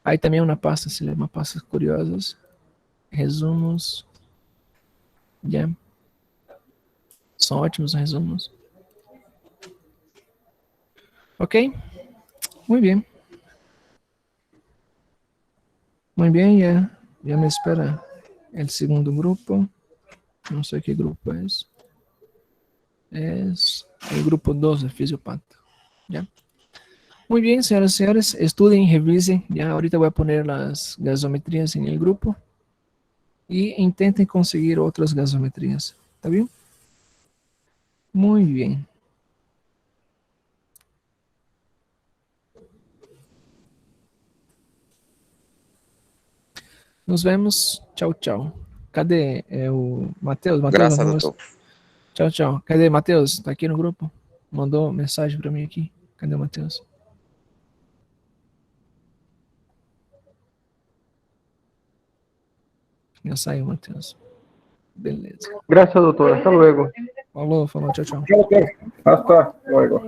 Aí também uma pasta, se chama pastas curiosas, resumos, ¿ya? São ótimos resumos. Ok? Muy bien. Muy bien, ya me espera el segundo grupo. No sé qué grupo es. Es el grupo 2 de Fisiopata. ¿Ya? Muy bien, señoras y señores, estudien, revisen. Ya ahorita voy a poner las gasometrías en el grupo. Y intenten conseguir otras gasometrías. ¿Está bien? Muy bien. Nos vemos. Tchau, tchau. Cadê o Matheus? Graças, doutor. Tchau, tchau. Cadê Matheus? Tá aqui no grupo? Mandou mensagem para mim aqui. Cadê o Matheus? Já saiu, Matheus. Beleza. Gracias, doctor. Hasta luego. Falou, tchau, tchau. Hasta luego.